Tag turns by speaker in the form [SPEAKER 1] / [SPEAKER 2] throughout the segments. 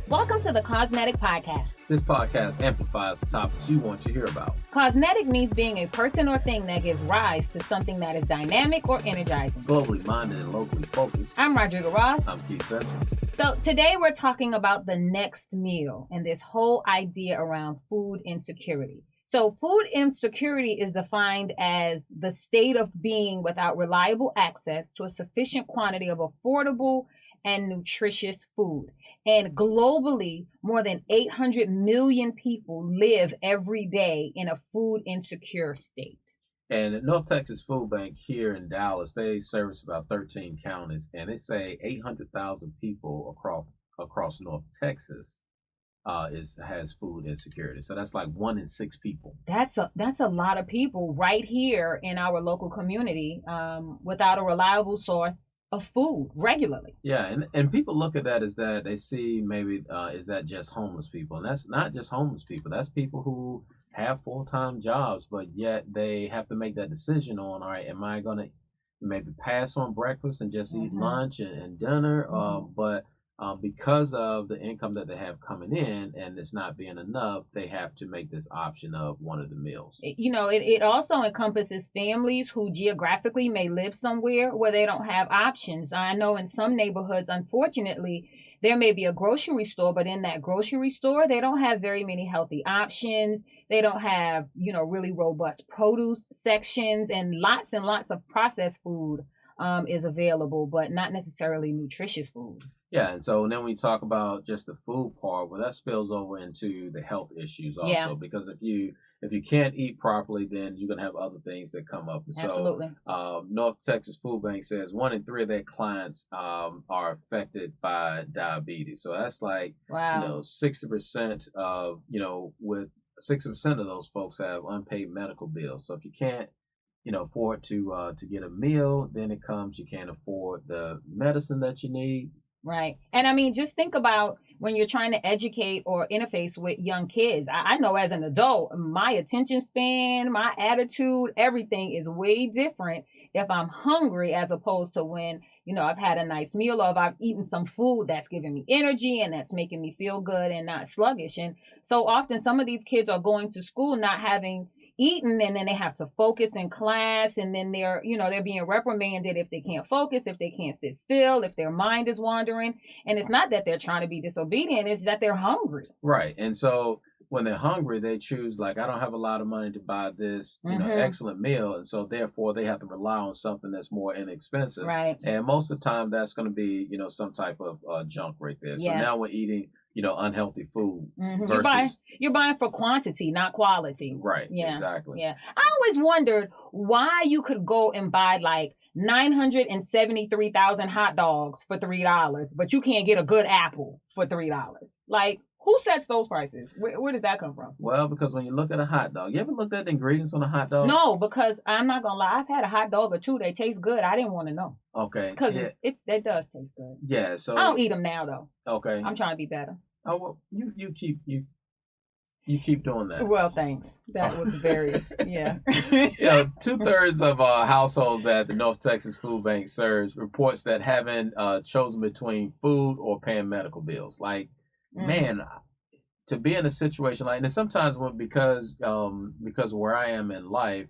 [SPEAKER 1] Welcome to the Cosmetic Podcast.
[SPEAKER 2] This podcast amplifies the topics you want to hear about.
[SPEAKER 1] Cosmetic means being a person or thing that gives rise to something that is dynamic or energizing.
[SPEAKER 2] Globally minded and locally focused.
[SPEAKER 1] I'm Rodrigo Ross.
[SPEAKER 2] I'm Keith Benson.
[SPEAKER 1] So today we're talking about the next meal and this whole idea around food insecurity. So food insecurity is defined as the state of being without reliable access to a sufficient quantity of affordable and nutritious food. And globally, more than 800 million people live every day in a food insecure state.
[SPEAKER 2] And at North Texas Food Bank here in Dallas, they service about 13 counties, and they say 800,000 people across North Texas has food insecurity. So that's like 1 in 6 people.
[SPEAKER 1] That's a lot of people right here in our local community without a reliable source of food regularly.
[SPEAKER 2] Yeah, and people look at that as that they see maybe is that just homeless people? And that's not just homeless people. That's people who have full-time jobs, but yet they have to make that decision on, all right, am I going to maybe pass on breakfast and just eat lunch and dinner? But because of the income that they have coming in and it's not being enough, they have to make this option of one of the meals.
[SPEAKER 1] It also encompasses families who geographically may live somewhere where they don't have options. I know in some neighborhoods, unfortunately, there may be a grocery store, but in that grocery store, they don't have very many healthy options. They don't have, really robust produce sections, and lots of processed food is available, but not necessarily nutritious food.
[SPEAKER 2] Yeah, and so then we talk about just the food part, well, that spills over into the health issues also. Yeah. Because if you can't eat properly, then you're gonna have other things that come up. And
[SPEAKER 1] Absolutely.
[SPEAKER 2] So, North Texas Food Bank says 1 in 3 of their clients are affected by diabetes. So that's like 60% of with 60% of those folks have unpaid medical bills. So if you can't afford to get a meal, then it comes you can't afford the medicine that you need.
[SPEAKER 1] Right. And I mean, just think about when you're trying to educate or interface with young kids. I know as an adult, my attention span, my attitude, everything is way different if I'm hungry as opposed to when, I've had a nice meal or if I've eaten some food that's giving me energy and that's making me feel good and not sluggish. And so often some of these kids are going to school not having eaten, and then they have to focus in class, and then they're being reprimanded if they can't focus, if they can't sit still, if their mind is wandering. And it's not that they're trying to be disobedient, it's that they're hungry.
[SPEAKER 2] Right. And so when they're hungry, they choose, like, I don't have a lot of money to buy this excellent meal, and so therefore they have to rely on something that's more inexpensive.
[SPEAKER 1] Right.
[SPEAKER 2] And most of the time that's going to be some type of junk right there. So now we're eating unhealthy food. Versus...
[SPEAKER 1] You're buying for quantity, not quality.
[SPEAKER 2] Right.
[SPEAKER 1] Yeah.
[SPEAKER 2] Exactly.
[SPEAKER 1] Yeah. I always wondered why you could go and buy like 973,000 hot dogs for $3, but you can't get a good apple for $3. Like, who sets those prices? Where does that come from?
[SPEAKER 2] Well, because when you look at a hot dog, you ever looked at the ingredients on a hot dog?
[SPEAKER 1] No, because I'm not gonna lie, I've had a hot dog or two. They taste good. I didn't want to know.
[SPEAKER 2] Okay.
[SPEAKER 1] Because it does taste good.
[SPEAKER 2] Yeah. So
[SPEAKER 1] I don't eat them now though.
[SPEAKER 2] Okay.
[SPEAKER 1] I'm trying to be better.
[SPEAKER 2] Oh well, you keep doing that.
[SPEAKER 1] Well, thanks. That was very
[SPEAKER 2] 2/3 of households that the North Texas Food Bank serves reports that having chosen between food or paying medical bills. Like, man, to be in a situation like, and sometimes because where I am in life,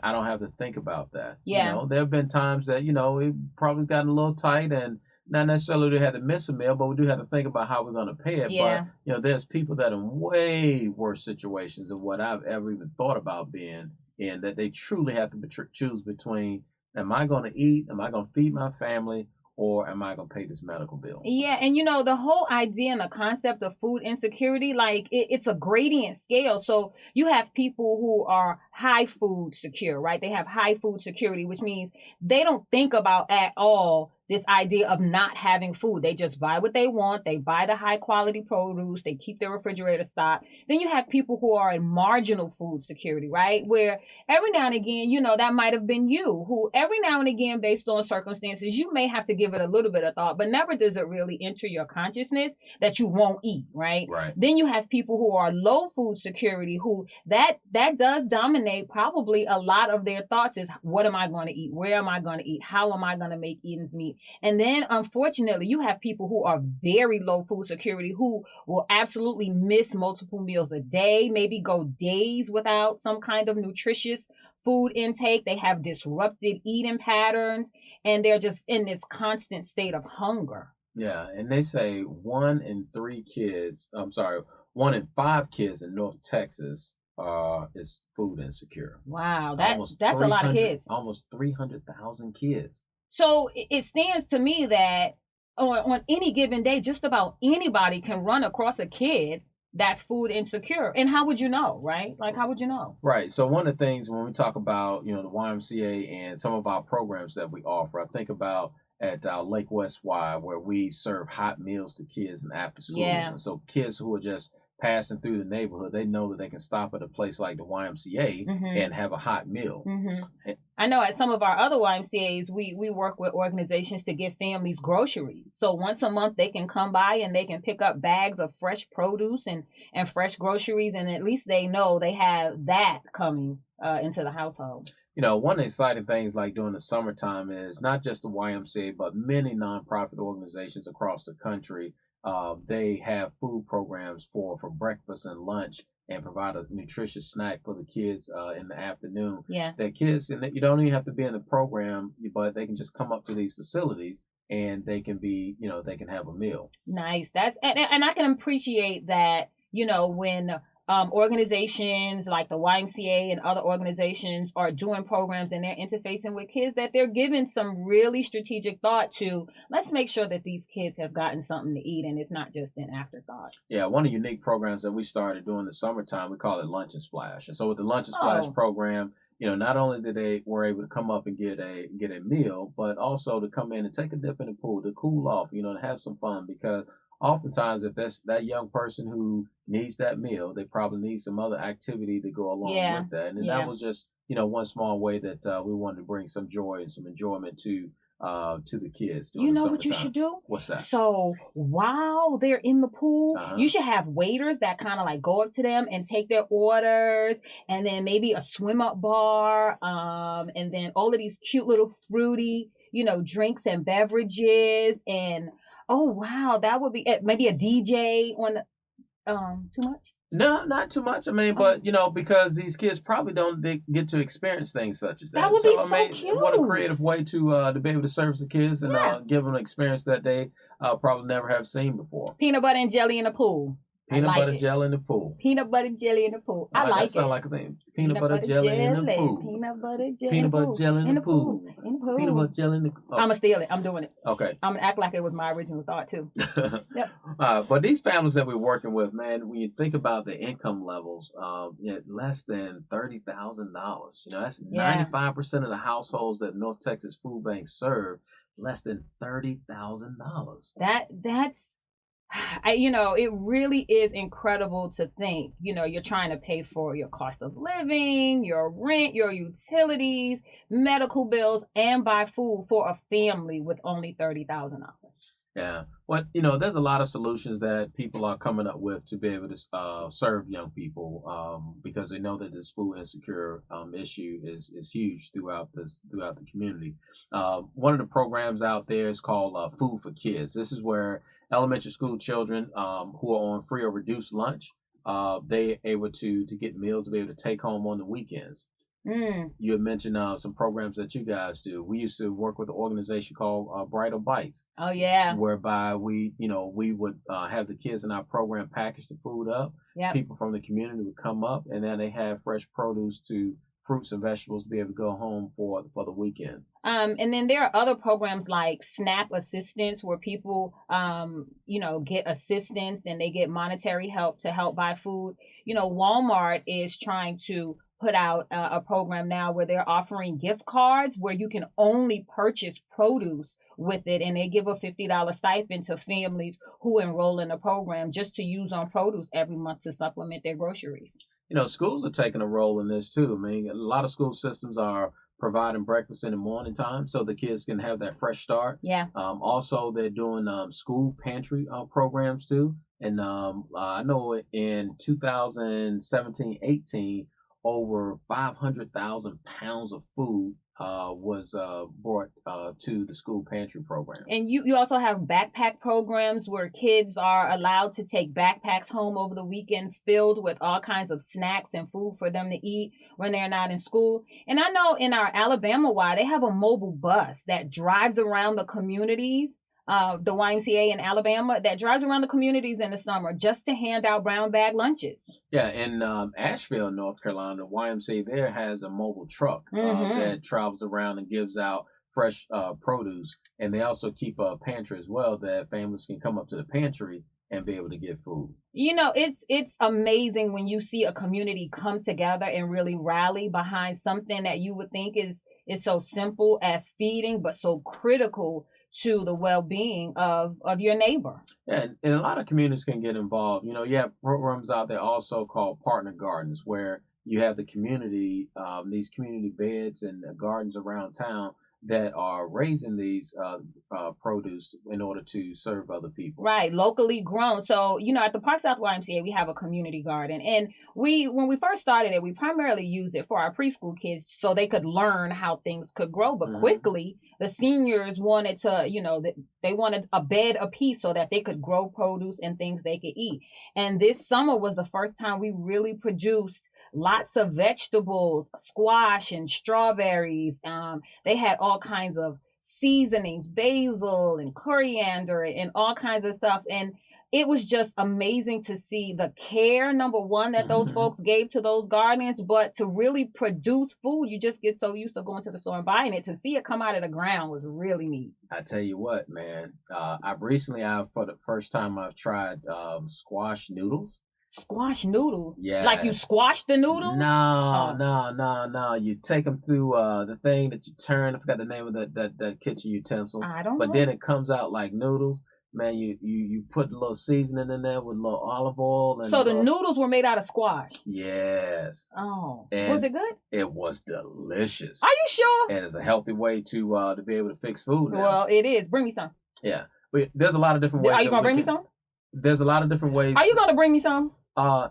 [SPEAKER 2] I don't have to think about that.
[SPEAKER 1] Yeah.
[SPEAKER 2] There have been times that we've probably gotten a little tight and not necessarily we had to miss a meal, but we do have to think about how we're going to pay it.
[SPEAKER 1] Yeah.
[SPEAKER 2] But, there's people that are in way worse situations than what I've ever even thought about being in, that they truly have to choose between, am I going to eat? Am I going to feed my family? Or am I going to pay this medical bill?
[SPEAKER 1] Yeah. And, the whole idea and the concept of food insecurity, like it's a gradient scale. So you have people who are high food secure, right? They have high food security, which means they don't think about at all this idea of not having food. They just buy what they want. They buy the high quality produce. They keep their refrigerator stocked. Then you have people who are in marginal food security, right? Where every now and again, that might have been you, who every now and again, based on circumstances, you may have to give it a little bit of thought, but never does it really enter your consciousness that you won't eat, right?
[SPEAKER 2] Right.
[SPEAKER 1] Then you have people who are low food security, who that does dominate probably a lot of their thoughts is, what am I going to eat? Where am I going to eat? How am I going to make ends meet? And then, unfortunately, you have people who are very low food security who will absolutely miss multiple meals a day, maybe go days without some kind of nutritious food intake. They have disrupted eating patterns, and they're just in this constant state of hunger.
[SPEAKER 2] Yeah, and they say 1 in 5 kids in North Texas is food insecure.
[SPEAKER 1] Wow,
[SPEAKER 2] Almost
[SPEAKER 1] that's a lot of
[SPEAKER 2] 300,
[SPEAKER 1] kids.
[SPEAKER 2] almost 300,000 kids.
[SPEAKER 1] So it stands to me that on any given day, just about anybody can run across a kid that's food insecure. And how would you know, right? Like, how would you know?
[SPEAKER 2] Right. So one of the things when we talk about, the YMCA and some of our programs that we offer, I think about at Lake West Y, where we serve hot meals to kids and after school.
[SPEAKER 1] Yeah.
[SPEAKER 2] And so kids who are just passing through the neighborhood, they know that they can stop at a place like the YMCA and have a hot meal.
[SPEAKER 1] I know at some of our other YMCAs, we work with organizations to give families groceries. So once a month, they can come by and they can pick up bags of fresh produce and fresh groceries. And at least they know they have that coming into the household.
[SPEAKER 2] One of the exciting things like during the summertime is not just the YMCA, but many nonprofit organizations across the country. They have food programs for breakfast and lunch and provide a nutritious snack for the kids in the afternoon.
[SPEAKER 1] Yeah.
[SPEAKER 2] That kids, and you don't even have to be in the program, but they can just come up to these facilities and they can be, they can have a meal.
[SPEAKER 1] Nice. And I can appreciate that, when organizations like the YMCA and other organizations are doing programs and they're interfacing with kids, that they're giving some really strategic thought to, let's make sure that these kids have gotten something to eat and it's not just an afterthought.
[SPEAKER 2] Yeah, one of the unique programs that we started during the summertime, we call it Lunch and Splash. And so with the Lunch and Splash program, not only did they were able to come up and get a meal, but also to come in and take a dip in the pool, to cool off, to have some fun, because oftentimes, if that's that young person who needs that meal, they probably need some other activity to go along with that. And that was just, one small way that we wanted to bring some joy and some enjoyment to the kids.
[SPEAKER 1] You know what you should do?
[SPEAKER 2] What's that?
[SPEAKER 1] So while they're in the pool, you should have waiters that kind of like go up to them and take their orders, and then maybe a swim up bar, and then all of these cute little fruity, drinks and beverages, and oh wow, that would be maybe a DJ on the, too much?
[SPEAKER 2] No, not too much. I mean, but because these kids probably don't get to experience things such as that.
[SPEAKER 1] That would be so cute.
[SPEAKER 2] What a creative way to be able to service the kids and give them an experience that they probably never have seen before.
[SPEAKER 1] Peanut butter and jelly in the pool.
[SPEAKER 2] Peanut butter jelly in the pool.
[SPEAKER 1] Peanut butter jelly in the pool. I like it.
[SPEAKER 2] That sounds like a thing. Peanut butter jelly in the pool.
[SPEAKER 1] Peanut butter jelly
[SPEAKER 2] in the pool.
[SPEAKER 1] In the pool.
[SPEAKER 2] Peanut butter jelly in the pool.
[SPEAKER 1] I'm going to steal it. I'm doing it.
[SPEAKER 2] Okay.
[SPEAKER 1] I'm going to act like it was my original thought, too. Yep.
[SPEAKER 2] But these families that we're working with, man, when you think about the income levels, less than $30,000. That's 95% of the households that North Texas Food Bank serve, less than $30,000.
[SPEAKER 1] That's... it really is incredible to think, you're trying to pay for your cost of living, your rent, your utilities, medical bills, and buy food for a family with only $30,000.
[SPEAKER 2] Yeah. Well, there's a lot of solutions that people are coming up with to be able to serve young people because they know that this food insecure issue is huge throughout the community. One of the programs out there is called Food for Kids. This is where elementary school children who are on free or reduced lunch, they are able to get meals to be able to take home on the weekends. You had mentioned some programs that you guys do. We used to work with an organization called Bridal Bites.
[SPEAKER 1] Oh yeah.
[SPEAKER 2] Whereby we would have the kids in our program package the food up.
[SPEAKER 1] Yep.
[SPEAKER 2] People from the community would come up, and then they have fresh produce to fruits and vegetables to be able to go home for the weekend.
[SPEAKER 1] And then there are other programs like SNAP assistance where people, get assistance and they get monetary help to help buy food. Walmart is trying to put out a program now where they're offering gift cards where you can only purchase produce with it, and they give a $50 stipend to families who enroll in the program just to use on produce every month to supplement their groceries.
[SPEAKER 2] Schools are taking a role in this too. I mean, a lot of school systems are providing breakfast in the morning time so the kids can have that fresh start.
[SPEAKER 1] Yeah.
[SPEAKER 2] Also, they're doing school pantry programs too. And I know in 2017-18, over 500,000 pounds of food was brought to the school pantry program.
[SPEAKER 1] And you also have backpack programs where kids are allowed to take backpacks home over the weekend filled with all kinds of snacks and food for them to eat when they're not in school. And I know in our Alabama Y, they have a mobile bus that drives around the communities, the YMCA in Alabama, that drives around the communities in the summer just to hand out brown bag lunches.
[SPEAKER 2] Yeah, in Asheville, North Carolina, the YMCA there has a mobile truck that travels around and gives out fresh produce. And they also keep a pantry as well that families can come up to the pantry and be able to get food.
[SPEAKER 1] You know, it's amazing when you see a community come together and really rally behind something that you would think is so simple as feeding, but so critical to the well-being of your neighbor.
[SPEAKER 2] Yeah, and a lot of communities can get involved. You know, you have programs out there also called partner gardens where you have the community, these community beds and gardens around town that are raising these produce in order to serve other people.
[SPEAKER 1] Right, locally grown. So, you know, at the Park South YMCA, we have a community garden. And when we first started it, we primarily used it for our preschool kids so they could learn how things could grow. But quickly, the seniors wanted to, you know, they wanted a bed apiece so that they could grow produce and things they could eat. And this summer was the first time we really produced lots of vegetables, squash and strawberries. They had all kinds of seasonings, basil and coriander and all kinds of stuff. And it was just amazing to see the care, number one, that those folks gave to those gardens, but to really produce food, you just get so used to going to the store and buying it. To see it come out of the ground was really neat.
[SPEAKER 2] I tell you what, man, for the first time, I've tried squash noodles.
[SPEAKER 1] Squash noodles?
[SPEAKER 2] Yeah.
[SPEAKER 1] Like you squash the noodles?
[SPEAKER 2] No. You take them through the thing that you turn. I forgot the name of that kitchen utensil.
[SPEAKER 1] I don't know.
[SPEAKER 2] But then it comes out like noodles. Man, you put a little seasoning in there with a little olive oil. And
[SPEAKER 1] so the noodles were made out of squash?
[SPEAKER 2] Yes.
[SPEAKER 1] Oh.
[SPEAKER 2] And
[SPEAKER 1] was it good?
[SPEAKER 2] It was delicious.
[SPEAKER 1] Are you sure?
[SPEAKER 2] And it's a healthy way to be able to fix food now.
[SPEAKER 1] Well, it is. Bring me some.
[SPEAKER 2] Yeah. But there's a lot of different ways.
[SPEAKER 1] Are you going to bring me some?
[SPEAKER 2] There's a lot of different ways.
[SPEAKER 1] Are you going to bring me some?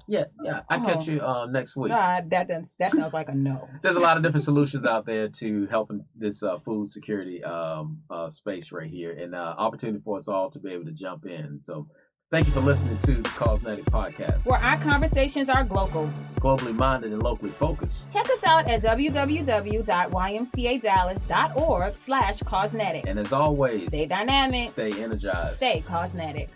[SPEAKER 2] Yeah. I'll catch you next week.
[SPEAKER 1] That sounds like a no.
[SPEAKER 2] There's a lot of different solutions out there to helping this food security space right here, and opportunity for us all to be able to jump in. So thank you for listening to the Cosmetic Podcast,
[SPEAKER 1] where our conversations are
[SPEAKER 2] globally minded and locally focused.
[SPEAKER 1] Check us out at www.ymcadallas.org/cosmetic.
[SPEAKER 2] And as always,
[SPEAKER 1] stay dynamic,
[SPEAKER 2] stay energized,
[SPEAKER 1] stay cosmetic.